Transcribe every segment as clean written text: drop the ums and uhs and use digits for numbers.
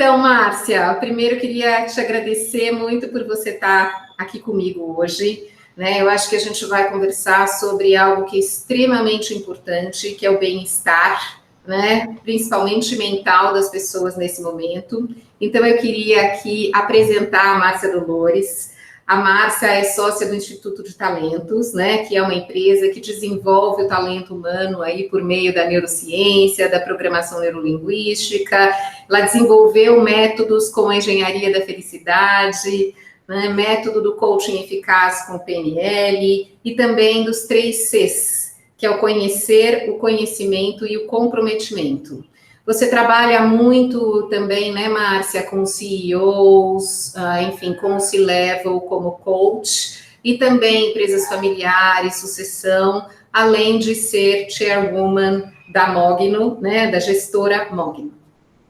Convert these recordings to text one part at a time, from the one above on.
Então, Márcia, primeiro eu queria te agradecer muito por você estar aqui comigo hoje, né? Eu acho que a gente vai conversar sobre algo que é extremamente importante, que é o bem-estar, né? Principalmente mental das pessoas nesse momento. Então, eu queria aqui apresentar a Márcia Dolores. A Márcia é sócia do Instituto de Talentos, né, que é uma empresa que desenvolve o talento humano aí por meio da neurociência, da programação neurolinguística. Ela desenvolveu métodos como a engenharia da felicidade, né, método do coaching eficaz com o PNL e também dos 3 Cs, que é o conhecer, o conhecimento e o comprometimento. Você trabalha muito também, né, Márcia, com CEOs, enfim, com o C-Level como coach, e também empresas familiares, sucessão, além de ser chairwoman da Mogno, né, da gestora Mogno.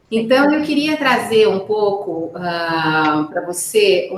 Então, eu queria trazer um pouco para você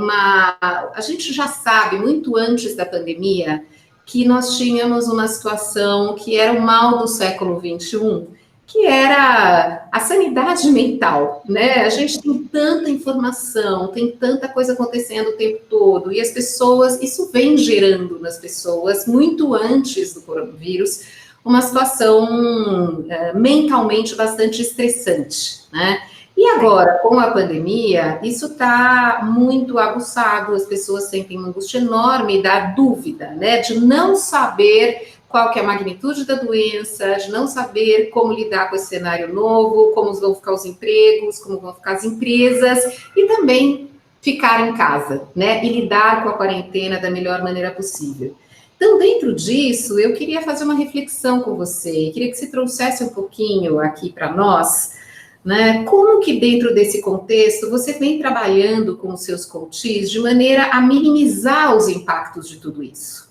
a gente já sabe, muito antes da pandemia, que nós tínhamos uma situação que era o mal do século XXI, que era a sanidade mental, né? A gente tem tanta informação, tem tanta coisa acontecendo o tempo todo, e as pessoas, isso vem gerando nas pessoas, muito antes do coronavírus, uma situação mentalmente bastante estressante, né? E agora, com a pandemia, isso está muito aguçado, as pessoas sentem uma angústia enorme da dúvida, né? De não saber qual que é a magnitude da doença, de não saber como lidar com esse cenário novo, como vão ficar os empregos, como vão ficar as empresas, e também ficar em casa, né? E lidar com a quarentena da melhor maneira possível. Então, dentro disso, eu queria fazer uma reflexão com você, queria que você trouxesse um pouquinho aqui para nós, né? Como que dentro desse contexto você vem trabalhando com os seus coaches de maneira a minimizar os impactos de tudo isso?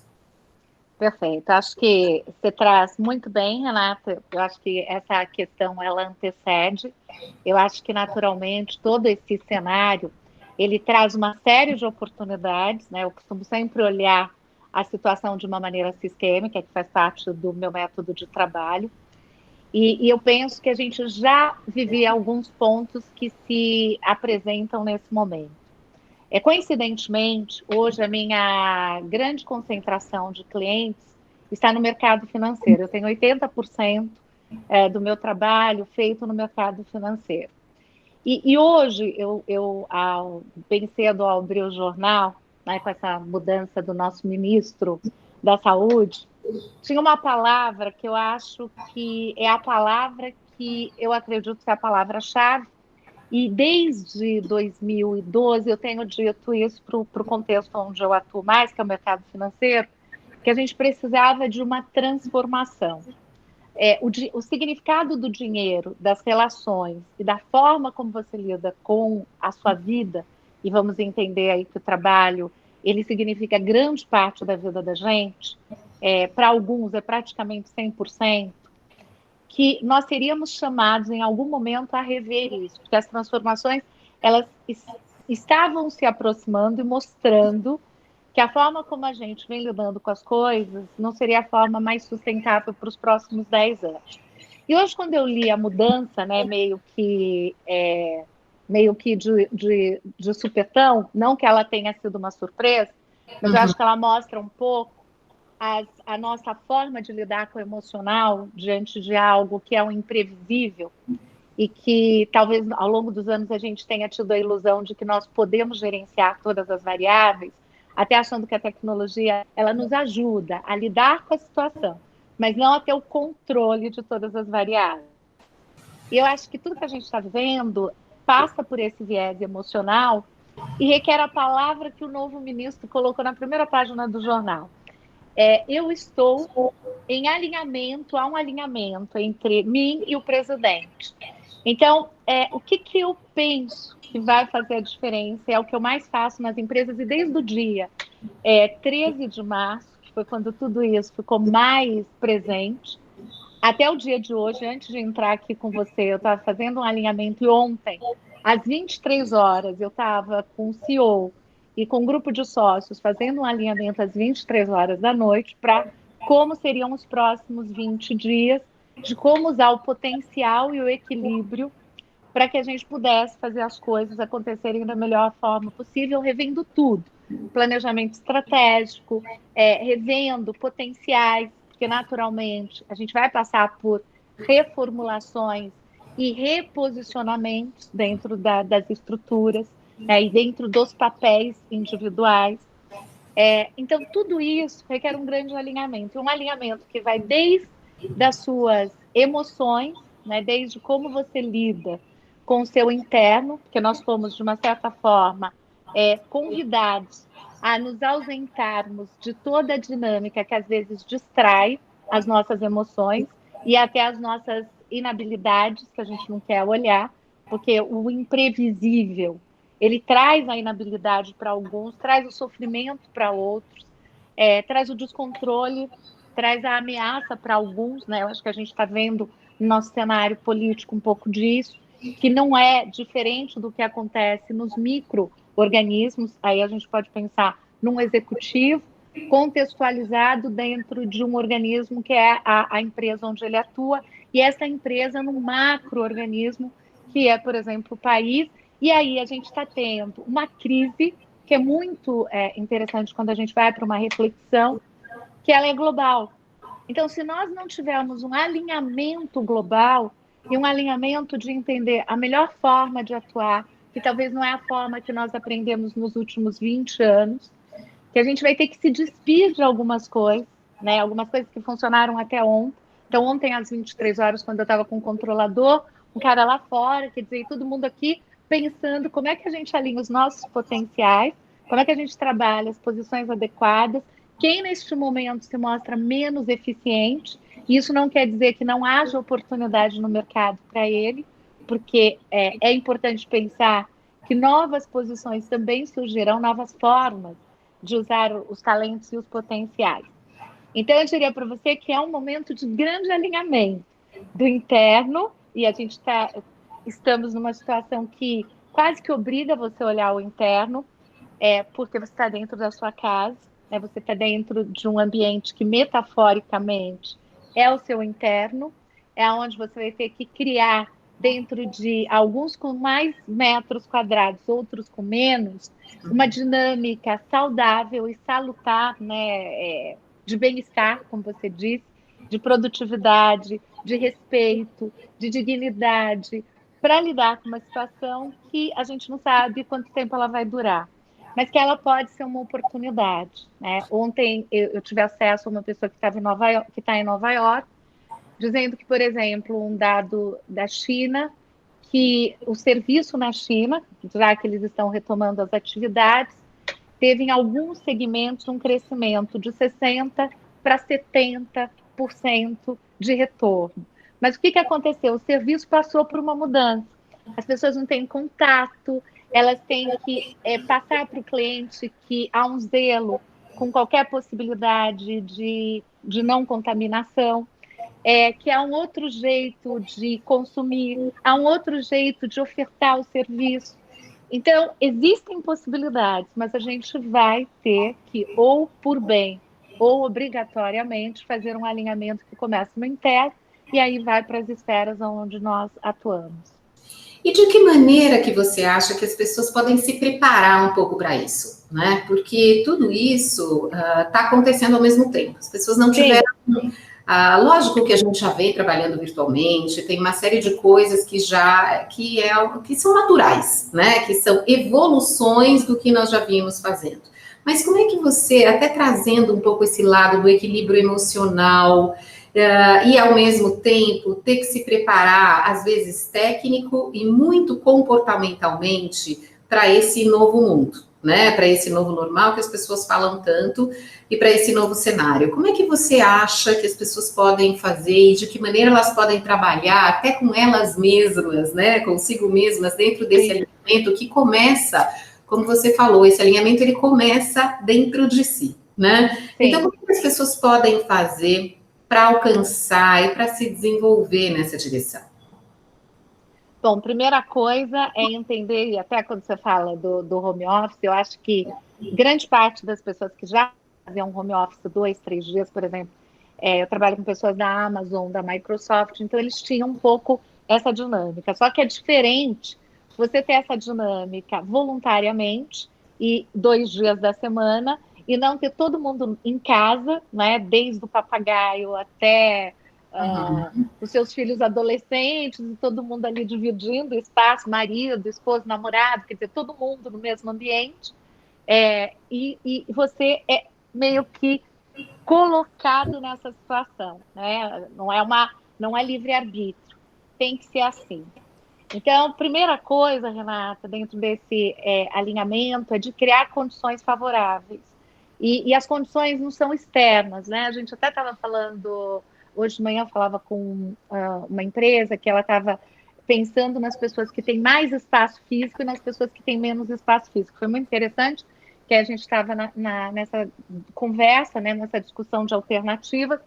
Perfeito. Acho que você traz muito bem, Renata. Eu acho que essa questão, ela antecede. Eu acho que, naturalmente, todo esse cenário, ele traz uma série de oportunidades, né? Eu costumo sempre olhar a situação de uma maneira sistêmica, que faz parte do meu método de trabalho. E eu penso que a gente já vivia alguns pontos que se apresentam nesse momento. Coincidentemente, hoje a minha grande concentração de clientes está no mercado financeiro. Eu tenho 80% do meu trabalho feito no mercado financeiro. E hoje, bem cedo ao abrir o jornal, né, com essa mudança do nosso ministro da Saúde, tinha uma palavra que eu acho que é a palavra que eu acredito ser a palavra-chave, e desde 2012 eu tenho dito isso para o contexto onde eu atuo mais, que é o mercado financeiro, que a gente precisava de uma transformação. O significado do dinheiro, das relações e da forma como você lida com a sua vida, e vamos entender aí que o trabalho, ele significa grande parte da vida da gente, para alguns é praticamente 100%, que nós seríamos chamados em algum momento a rever isso, porque as transformações, elas estavam se aproximando e mostrando que a forma como a gente vem lidando com as coisas não seria a forma mais sustentável para os próximos 10 anos. E hoje, quando eu li a mudança, né, meio que de supetão, não que ela tenha sido uma surpresa, mas eu acho que ela mostra um pouco a nossa forma de lidar com o emocional diante de algo que é um imprevisível e que talvez ao longo dos anos a gente tenha tido a ilusão de que nós podemos gerenciar todas as variáveis, até achando que a tecnologia ela nos ajuda a lidar com a situação, mas não a ter o controle de todas as variáveis. E eu acho que tudo que a gente está vivendo passa por esse viés emocional e requer a palavra que o novo ministro colocou na primeira página do jornal. Eu estou em alinhamento, há um alinhamento entre mim e o presidente. Então, o que eu penso que vai fazer a diferença é o que eu mais faço nas empresas, e desde o dia 13 de março, que foi quando tudo isso ficou mais presente, até o dia de hoje, antes de entrar aqui com você, eu estava fazendo um alinhamento, e ontem, às 23 horas, eu estava com o CEO e com um grupo de sócios fazendo um alinhamento às 23 horas da noite para como seriam os próximos 20 dias, de como usar o potencial e o equilíbrio para que a gente pudesse fazer as coisas acontecerem da melhor forma possível, revendo tudo. Planejamento estratégico, revendo potenciais, porque naturalmente a gente vai passar por reformulações e reposicionamentos dentro das estruturas, né, e dentro dos papéis individuais. Então, tudo isso requer um grande alinhamento, um alinhamento que vai desde das suas emoções, né, desde como você lida com o seu interno, porque nós fomos, de uma certa forma, convidados a nos ausentarmos de toda a dinâmica que às vezes distrai as nossas emoções e até as nossas inabilidades, que a gente não quer olhar, porque o imprevisível, ele traz a inabilidade para alguns, traz o sofrimento para outros, traz o descontrole, traz a ameaça para alguns, né? Eu acho que a gente está vendo no nosso cenário político um pouco disso, que não é diferente do que acontece nos micro-organismos. Aí a gente pode pensar num executivo contextualizado dentro de um organismo que é a empresa onde ele atua, e essa empresa num macro-organismo, que é, por exemplo, o país. E aí a gente está tendo uma crise que é muito interessante quando a gente vai para uma reflexão, que ela é global. Então, se nós não tivermos um alinhamento global e um alinhamento de entender a melhor forma de atuar, que talvez não é a forma que nós aprendemos nos últimos 20 anos, que a gente vai ter que se despir de algumas coisas, né? Algumas coisas que funcionaram até ontem. Então, ontem, às 23 horas, quando eu estava com o controlador, um cara lá fora, quer dizer, todo mundo aqui pensando como é que a gente alinha os nossos potenciais, como é que a gente trabalha as posições adequadas, quem neste momento se mostra menos eficiente. Isso não quer dizer que não haja oportunidade no mercado para ele, porque é importante pensar que novas posições também surgirão, novas formas de usar os talentos e os potenciais. Então, eu diria para você que é um momento de grande alinhamento do interno, e estamos numa situação que quase que obriga você a olhar o interno, porque você está dentro da sua casa, né, você está dentro de um ambiente que, metaforicamente, é o seu interno, é onde você vai ter que criar dentro de alguns com mais metros quadrados, outros com menos, uma dinâmica saudável e salutar, né, de bem-estar, como você disse, de produtividade, de respeito, de dignidade, para lidar com uma situação que a gente não sabe quanto tempo ela vai durar, mas que ela pode ser uma oportunidade, né? Ontem eu tive acesso a uma pessoa que estava que está em Nova York, dizendo que, por exemplo, um dado da China, que o serviço na China, já que eles estão retomando as atividades, teve em alguns segmentos um crescimento de 60% para 70% de retorno. Mas o que aconteceu? O serviço passou por uma mudança. As pessoas não têm contato, elas têm que passar para o cliente que há um zelo com qualquer possibilidade de não contaminação, que há um outro jeito de consumir, há um outro jeito de ofertar o serviço. Então, existem possibilidades, mas a gente vai ter que, ou por bem, ou obrigatoriamente, fazer um alinhamento que começa no interno e aí vai para as esferas onde nós atuamos. E de que maneira que você acha que as pessoas podem se preparar um pouco para isso, né? Porque tudo isso está acontecendo ao mesmo tempo. As pessoas não tiveram... lógico que a gente já vem trabalhando virtualmente, tem uma série de coisas que são naturais, né? Que são evoluções do que nós já vínhamos fazendo. Mas como é que você, até trazendo um pouco esse lado do equilíbrio emocional, e ao mesmo tempo ter que se preparar, às vezes técnico e muito comportamentalmente, para esse novo mundo, né? Para esse novo normal que as pessoas falam tanto e para esse novo cenário. Como é que você acha que as pessoas podem fazer e de que maneira elas podem trabalhar até com elas mesmas, né? Consigo mesmas, dentro desse alinhamento que começa, como você falou, esse alinhamento ele começa dentro de si, né? Sim. Então, como que as pessoas podem fazer para alcançar e para se desenvolver nessa direção? Bom, primeira coisa é entender, e até quando você fala do home office, eu acho que grande parte das pessoas que já faziam home office 2, 3 dias, por exemplo, eu trabalho com pessoas da Amazon, da Microsoft, então eles tinham um pouco essa dinâmica. Só que é diferente você ter essa dinâmica voluntariamente e 2 dias da semana e não ter todo mundo em casa, né? Desde o papagaio até os seus filhos adolescentes e todo mundo ali dividindo espaço, marido, esposo, namorado, quer dizer, todo mundo no mesmo ambiente. E você é meio que colocado nessa situação, né? Não é livre-arbítrio, tem que ser assim. Então, primeira coisa, Renata, dentro desse alinhamento, é de criar condições favoráveis. E as condições não são externas, né? A gente até estava falando, hoje de manhã eu falava com uma empresa que ela estava pensando nas pessoas que têm mais espaço físico e nas pessoas que têm menos espaço físico. Foi muito interessante que a gente estava nessa conversa, né, nessa discussão de alternativas,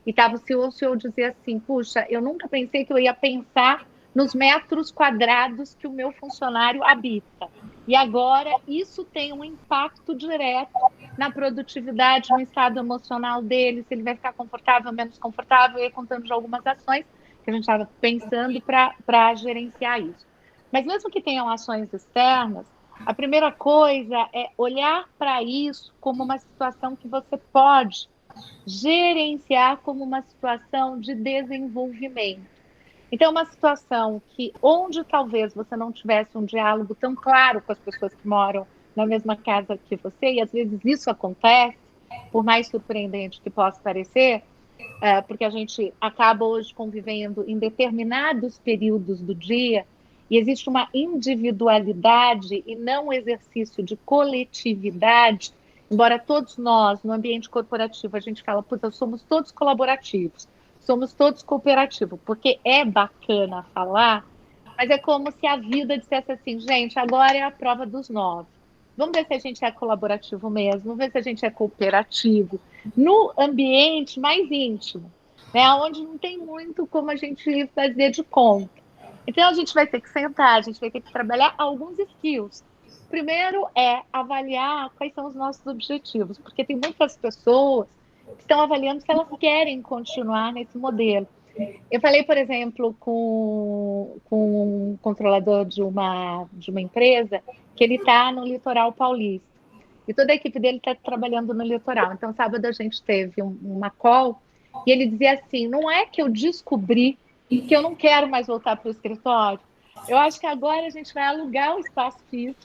e estava o CEO dizia assim, puxa, eu nunca pensei que eu ia pensar nos metros quadrados que o meu funcionário habita. E agora isso tem um impacto direto na produtividade, no estado emocional dele, se ele vai ficar confortável, menos confortável, e contando de algumas ações que a gente estava pensando para gerenciar isso. Mas mesmo que tenham ações externas, a primeira coisa é olhar para isso como uma situação que você pode gerenciar como uma situação de desenvolvimento. Então, uma situação que, onde talvez você não tivesse um diálogo tão claro com as pessoas que moram na mesma casa que você, e às vezes isso acontece, por mais surpreendente que possa parecer, porque a gente acaba hoje convivendo em determinados períodos do dia, e existe uma individualidade e não um exercício de coletividade, embora todos nós, no ambiente corporativo, a gente fala, puta, somos todos colaborativos, somos todos cooperativos, porque é bacana falar, mas é como se a vida dissesse assim, gente, agora é a prova dos 9. Vamos ver se a gente é colaborativo mesmo, vamos ver se a gente é cooperativo. No ambiente mais íntimo, né, onde não tem muito como a gente fazer de conta. Então, a gente vai ter que sentar, a gente vai ter que trabalhar alguns skills. Primeiro é avaliar quais são os nossos objetivos, porque tem muitas pessoas que estão avaliando se elas querem continuar nesse modelo. Eu falei, por exemplo, com um controlador de uma empresa que ele está no litoral paulista. E toda a equipe dele está trabalhando no litoral. Então, sábado a gente teve uma call e ele dizia assim, não é que eu descobri que eu não quero mais voltar para o escritório. Eu acho que agora a gente vai alugar o espaço físico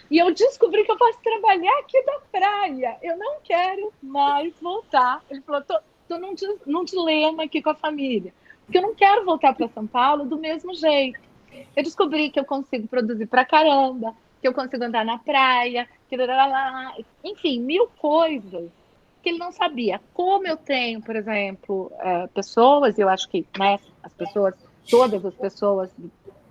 e eu descobri que eu posso trabalhar aqui da praia. Eu não quero mais voltar. Ele falou, tô num dilema aqui com a família, porque eu não quero voltar para São Paulo do mesmo jeito. Eu descobri que eu consigo produzir pra caramba, que eu consigo andar na praia, enfim, 1000 coisas que ele não sabia. Como eu tenho, por exemplo, pessoas, eu acho que, né, as pessoas, todas as pessoas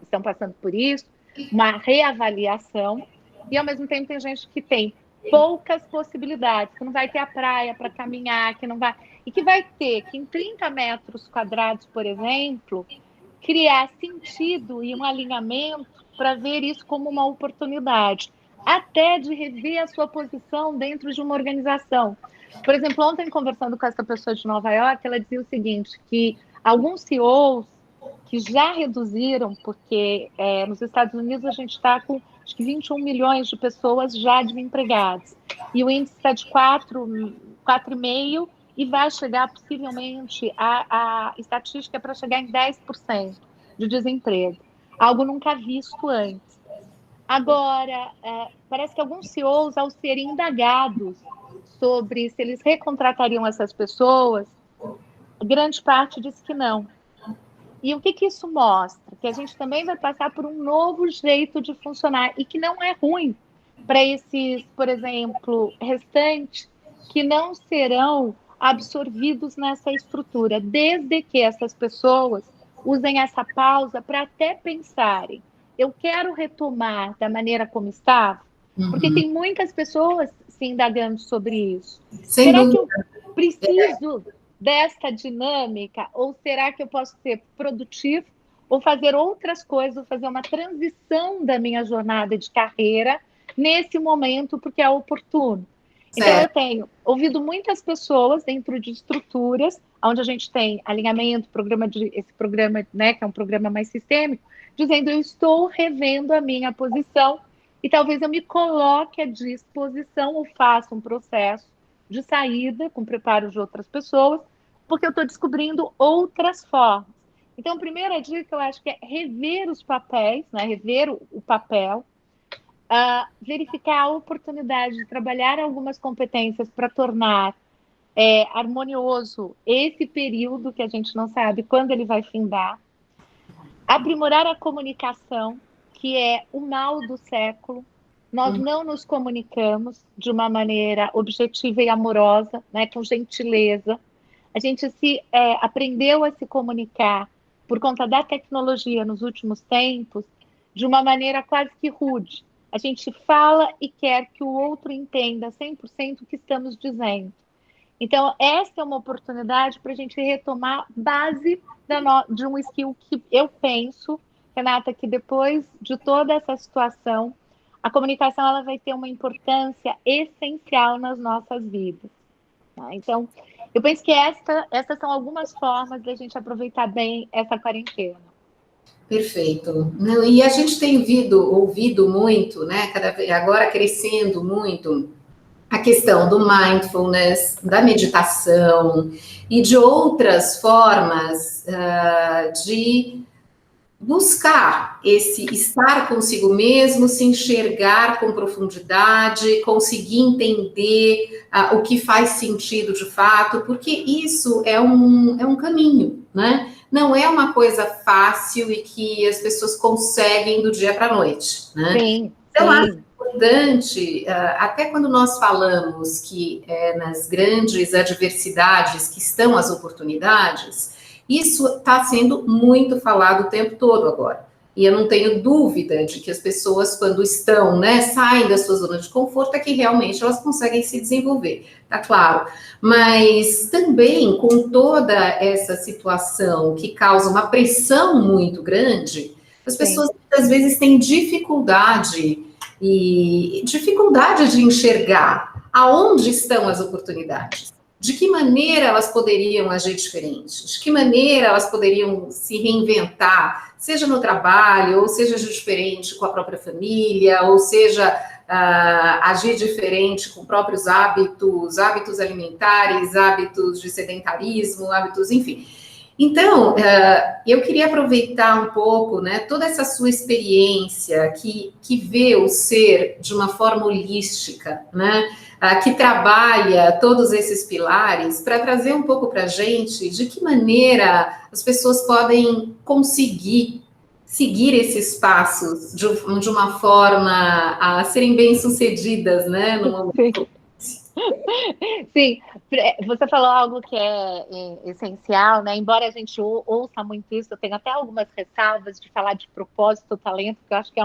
estão passando por isso, uma reavaliação, e ao mesmo tempo tem gente que tem poucas possibilidades, que não vai ter a praia para caminhar, que não vai, e que vai ter que em 30 metros quadrados, por exemplo, criar sentido e um alinhamento para ver isso como uma oportunidade, até de rever a sua posição dentro de uma organização. Por exemplo, ontem, conversando com essa pessoa de Nova York, ela dizia o seguinte, que alguns CEOs que já reduziram, porque nos Estados Unidos a gente está com, acho que 21 milhões de pessoas já desempregadas, e o índice está de 4,5%, e vai chegar, possivelmente, a estatística para chegar em 10% de desemprego. Algo nunca visto antes. Agora, parece que alguns CEOs, ao serem indagados sobre se eles recontratariam essas pessoas, grande parte diz que não. E o que isso mostra? Que a gente também vai passar por um novo jeito de funcionar e que não é ruim para esses, por exemplo, restantes que não serão absorvidos nessa estrutura, desde que essas pessoas usem essa pausa para até pensarem, eu quero retomar da maneira como estava, porque tem muitas pessoas se indagando sobre isso. Sem Será dúvida. que eu preciso desta dinâmica, ou será que eu posso ser produtivo, ou fazer outras coisas, ou fazer uma transição da minha jornada de carreira nesse momento, porque é oportuno? Então, eu Certo. tenho ouvido muitas pessoas dentro de estruturas, onde a gente tem alinhamento, esse programa, né, que é um programa mais sistêmico, dizendo eu estou revendo a minha posição e talvez eu me coloque à disposição ou faça um processo de saída com preparo de outras pessoas, porque eu estou descobrindo outras formas. Então, a primeira dica eu acho que é rever os papéis, né, rever o papel, verificar a oportunidade de trabalhar algumas competências para tornar harmonioso esse período que a gente não sabe quando ele vai findar, aprimorar a comunicação, que é o mal do século. Nós não nos comunicamos de uma maneira objetiva e amorosa, né, com gentileza. A gente aprendeu a se comunicar por conta da tecnologia nos últimos tempos de uma maneira quase que rude. A gente fala e quer que o outro entenda 100% o que estamos dizendo. Então, essa é uma oportunidade para a gente retomar base de um skill que eu penso, Renata, que depois de toda essa situação, a comunicação ela vai ter uma importância essencial nas nossas vidas. Tá? Então, eu penso que essas são algumas formas de a gente aproveitar bem essa quarentena. Perfeito. Não, e a gente tem ouvido muito, né? Cada vez agora crescendo muito a questão do mindfulness, da meditação e de outras formas de buscar esse estar consigo mesmo, se enxergar com profundidade, conseguir entender o que faz sentido de fato, porque isso é um caminho, né? Não é uma coisa fácil e que as pessoas conseguem do dia para a noite, né? Sim, Então, acho sim. importante, até quando nós falamos que nas grandes adversidades que estão as oportunidades, isso está sendo muito falado o tempo todo agora. E eu não tenho dúvida de que as pessoas, quando estão, né, saem da sua zona de conforto, é que realmente elas conseguem se desenvolver, tá claro. Mas também, com toda essa situação que causa uma pressão muito grande, as pessoas muitas vezes têm dificuldade de enxergar aonde estão as oportunidades. De que maneira elas poderiam agir diferente? De que maneira elas poderiam se reinventar, seja no trabalho, ou seja diferente com a própria família, ou seja agir diferente com próprios hábitos alimentares, hábitos de sedentarismo, hábitos, enfim. Então, eu queria aproveitar um pouco, né, toda essa sua experiência que vê o ser de uma forma holística, né, que trabalha todos esses pilares, para trazer um pouco para a gente de que maneira as pessoas podem conseguir seguir esses passos de uma forma a serem bem-sucedidas, né, no momento. Sim, você falou algo que é essencial, né? Embora a gente ouça muito isso, eu tenho até algumas ressalvas de falar de propósito, talento, que eu acho que é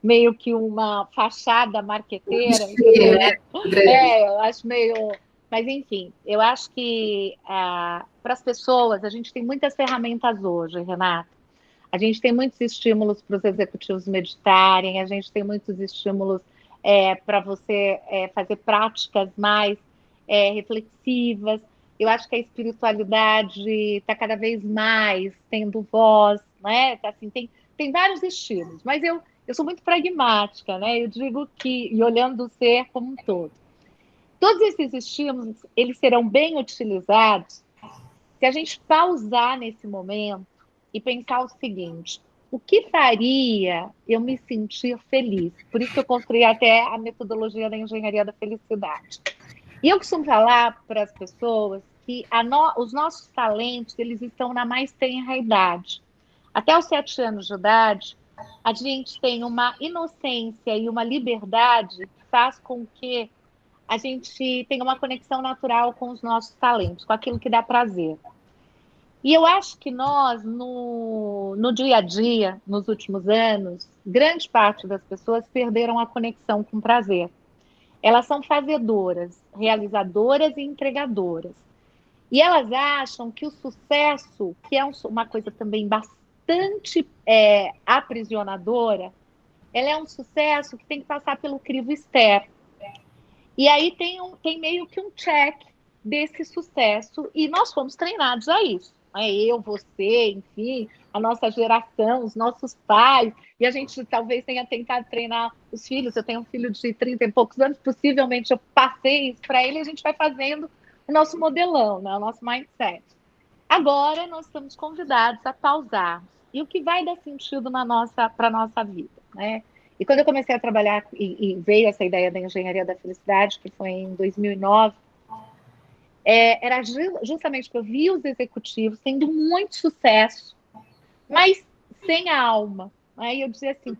meio que uma fachada marqueteira, entendeu? Eu acho meio. Mas, enfim, eu acho que para as pessoas, a gente tem muitas ferramentas hoje, Renata. A gente tem muitos estímulos para os executivos meditarem, a gente tem muitos estímulos para você fazer práticas mais reflexivas. Eu acho que a espiritualidade está cada vez mais tendo voz, né? Assim, tem vários estilos, mas eu sou muito pragmática, né? Eu digo que, e olhando o ser como um todo, todos esses estímulos, eles serão bem utilizados se a gente pausar nesse momento e pensar o seguinte: o que faria eu me sentir feliz? Por isso que eu construí até a metodologia da engenharia da felicidade. E eu costumo falar para as pessoas que os nossos talentos eles estão na mais tenra idade. Até os 7 anos de idade, a gente tem uma inocência e uma liberdade que faz com que a gente tenha uma conexão natural com os nossos talentos, com aquilo que dá prazer. E eu acho que nós, no dia a dia, nos últimos anos, grande parte das pessoas perderam a conexão com prazer. Elas são fazedoras, realizadoras e entregadoras. E elas acham que o sucesso, que é uma coisa também bastante aprisionadora, ela é um sucesso que tem que passar pelo crivo externo. E aí tem meio que um check desse sucesso, e nós fomos treinados a isso. Eu, você, enfim, a nossa geração, os nossos pais, e a gente talvez tenha tentado treinar os filhos. Eu tenho um filho de 30 e poucos anos, possivelmente eu passei isso para ele, e a gente vai fazendo o nosso modelão, né? O nosso mindset. Agora nós estamos convidados a pausar. E o que vai dar sentido para a nossa vida, né? E quando eu comecei a trabalhar e veio essa ideia da engenharia da felicidade, que foi em 2009, era justamente que eu vi os executivos tendo muito sucesso, mas sem a alma. Aí eu dizia assim,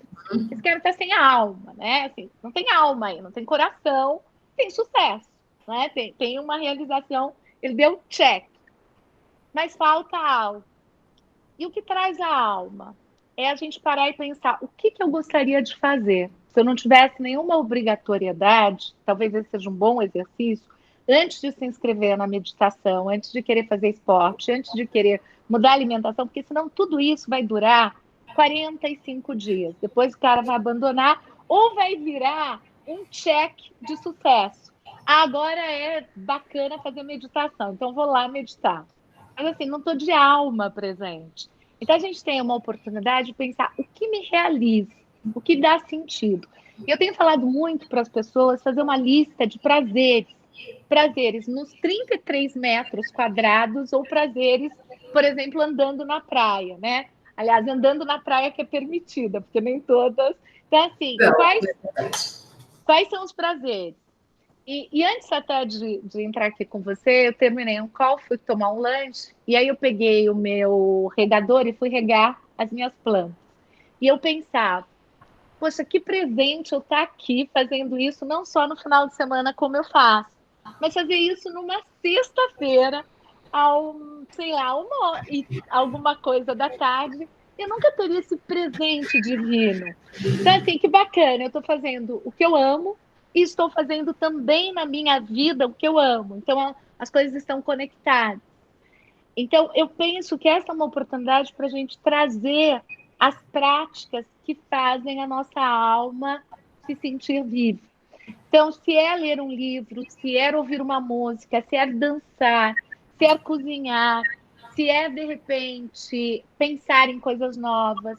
esse cara está sem a alma, né? Assim, não tem alma aí, não tem coração, tem sucesso, né? Tem uma realização, ele deu check, mas falta algo. E o que traz a alma é a gente parar e pensar o que eu gostaria de fazer. Se eu não tivesse nenhuma obrigatoriedade, talvez esse seja um bom exercício, antes de se inscrever na meditação, antes de querer fazer esporte, antes de querer mudar a alimentação, porque senão tudo isso vai durar 45 dias. Depois o cara vai abandonar ou vai virar um check de sucesso. Agora é bacana fazer meditação, então vou lá meditar. Mas assim, não estou de alma presente. Então a gente tem uma oportunidade de pensar o que me realiza, o que dá sentido. E eu tenho falado muito para as pessoas fazer uma lista de prazeres. Prazeres nos 33 metros quadrados ou prazeres, por exemplo, andando na praia, né? Aliás, andando na praia que é permitida, porque nem todas. Então, assim, Não, quais são os prazeres? E antes até de entrar aqui com você, eu terminei um call, fui tomar um lanche, e aí eu peguei o meu regador e fui regar as minhas plantas. E eu pensava, poxa, que presente eu estar aqui fazendo isso, não só no final de semana como eu faço, mas fazer isso numa sexta-feira, sei lá, alguma coisa da tarde. Eu nunca teria esse presente divino. Então, assim, que bacana, eu estou fazendo o que eu amo e estou fazendo também na minha vida o que eu amo. Então, as coisas estão conectadas. Então, eu penso que essa é uma oportunidade para a gente trazer as práticas que fazem a nossa alma se sentir viva. Então, se é ler um livro, se é ouvir uma música, se é dançar, se é cozinhar, se é, de repente, pensar em coisas novas,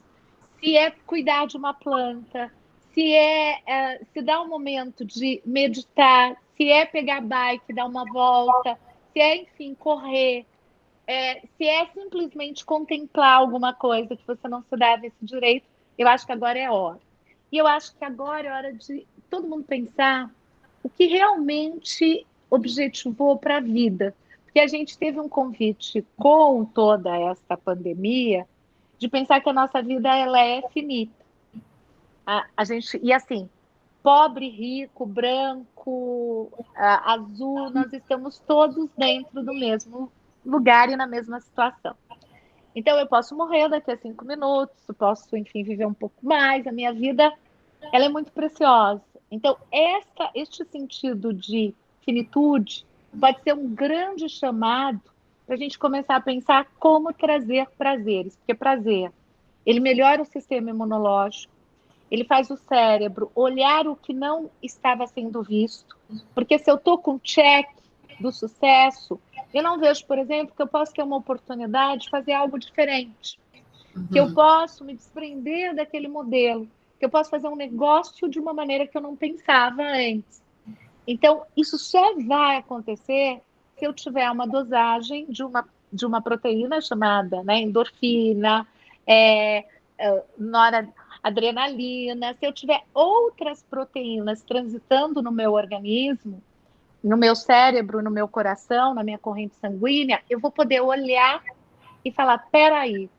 se é cuidar de uma planta, se dar um momento de meditar, se é pegar bike, dar uma volta, se é, enfim, correr, se é simplesmente contemplar alguma coisa que você não se dava esse direito, eu acho que agora é hora. E eu acho que agora é hora de todo mundo pensar o que realmente objetivou para a vida. Porque a gente teve um convite com toda esta pandemia de pensar que a nossa vida ela é finita. A gente, e assim, pobre, rico, branco, azul, nós estamos todos dentro do mesmo lugar e na mesma situação. Então, eu posso morrer daqui a 5 minutos, eu posso, enfim, viver um pouco mais. A minha vida, ela é muito preciosa. Então, este sentido de finitude pode ser um grande chamado para a gente começar a pensar como trazer prazeres. Porque prazer, ele melhora o sistema imunológico, ele faz o cérebro olhar o que não estava sendo visto. Porque se eu estou com check do sucesso, eu não vejo, por exemplo, que eu posso ter uma oportunidade de fazer algo diferente, que eu posso me desprender daquele modelo, que eu posso fazer um negócio de uma maneira que eu não pensava antes. Então, isso só vai acontecer se eu tiver uma dosagem de uma proteína chamada, né, endorfina, noradrenalina, se eu tiver outras proteínas transitando no meu organismo, no meu cérebro, no meu coração, na minha corrente sanguínea, eu vou poder olhar e falar, peraí,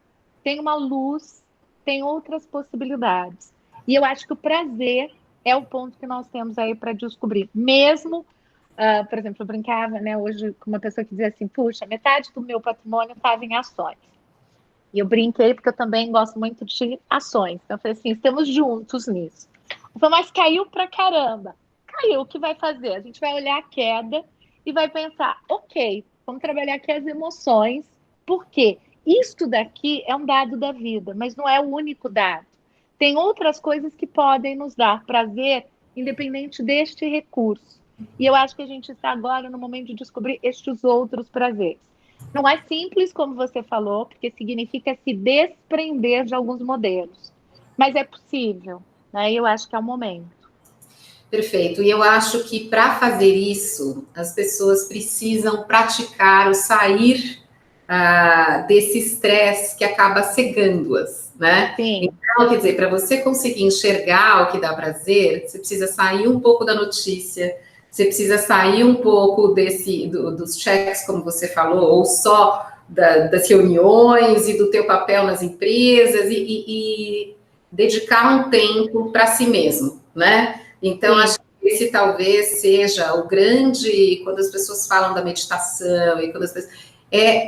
tem uma luz, tem outras possibilidades. E eu acho que o prazer é o ponto que nós temos aí para descobrir. Mesmo, por exemplo, eu brincava, né, hoje com uma pessoa que dizia assim, puxa, metade do meu patrimônio estava em ações. E eu brinquei porque eu também gosto muito de ações. Então eu falei assim, estamos juntos nisso. Eu falei, mas caiu pra caramba. Caiu, o que vai fazer? A gente vai olhar a queda e vai pensar, ok, vamos trabalhar aqui as emoções, por quê? Isto daqui é um dado da vida, mas não é o único dado. Tem outras coisas que podem nos dar prazer, independente deste recurso. E eu acho que a gente está agora no momento de descobrir estes outros prazeres. Não é simples, como você falou, porque significa se desprender de alguns modelos, mas é possível, né? Eu acho que é o momento. Perfeito. E eu acho que para fazer isso, as pessoas precisam praticar o sair desse estresse que acaba cegando-as, né? Sim, Então, quer dizer, para você conseguir enxergar o que dá prazer, você precisa sair um pouco da notícia, você precisa sair um pouco dos cheques, como você falou, ou só das reuniões e do teu papel nas empresas e dedicar um tempo para si mesmo, né? Então, sim, acho que esse talvez seja o grande, quando as pessoas falam da meditação e quando as pessoas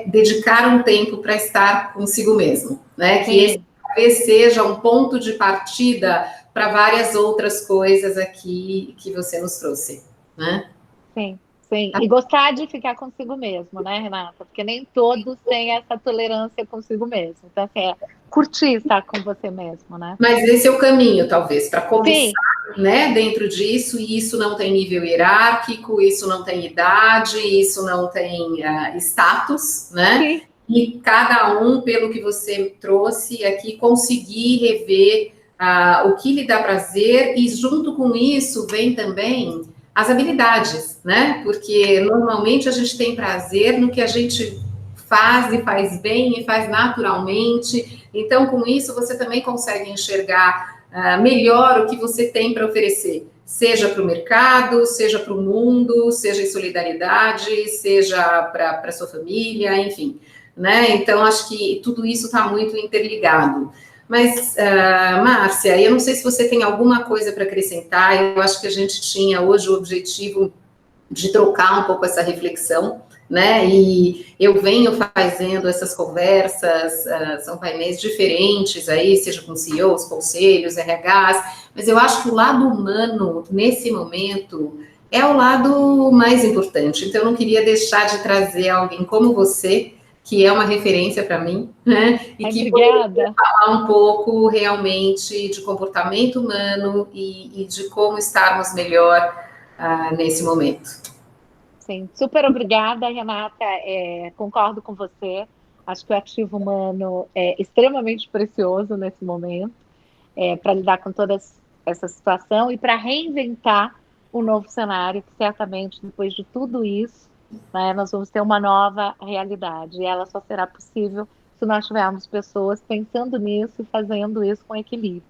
dedicar um tempo para estar consigo mesmo, né? Que esse sim. talvez seja um ponto de partida para várias outras coisas aqui que você nos trouxe, né? Sim, sim. E gostar de ficar consigo mesmo, né, Renata? Porque nem todos têm essa tolerância consigo mesmo. Então, assim, é curtir estar com você mesmo, né? Mas esse é o caminho, talvez, para começar, Sim, né, dentro disso, e isso não tem nível hierárquico, isso não tem idade, isso não tem status, né? sim, E cada um, pelo que você trouxe aqui, conseguir rever o que lhe dá prazer, e junto com isso vem também as habilidades, né? Porque normalmente a gente tem prazer no que a gente faz e faz bem e faz naturalmente. Então, com isso, você também consegue enxergar melhor o que você tem para oferecer, seja para o mercado, seja para o mundo, seja em solidariedade, seja para a sua família, enfim. Né? Então, acho que tudo isso está muito interligado. Mas, Márcia, eu não sei se você tem alguma coisa para acrescentar, eu acho que a gente tinha hoje o objetivo de trocar um pouco essa reflexão, né? E eu venho fazendo essas conversas, são painéis diferentes aí, seja com CEOs, conselhos, RHs, mas eu acho que o lado humano, nesse momento, é o lado mais importante. Então, eu não queria deixar de trazer alguém como você, que é uma referência para mim, né? E ai, que poderia obrigada. falar um pouco realmente de comportamento humano e de como estarmos melhor nesse momento. Sim, super obrigada, Renata. Concordo com você. Acho que o ativo humano é extremamente precioso nesse momento, para lidar com toda essa situação e para reinventar o novo cenário, que certamente, depois de tudo isso, né, nós vamos ter uma nova realidade. E ela só será possível se nós tivermos pessoas pensando nisso e fazendo isso com equilíbrio.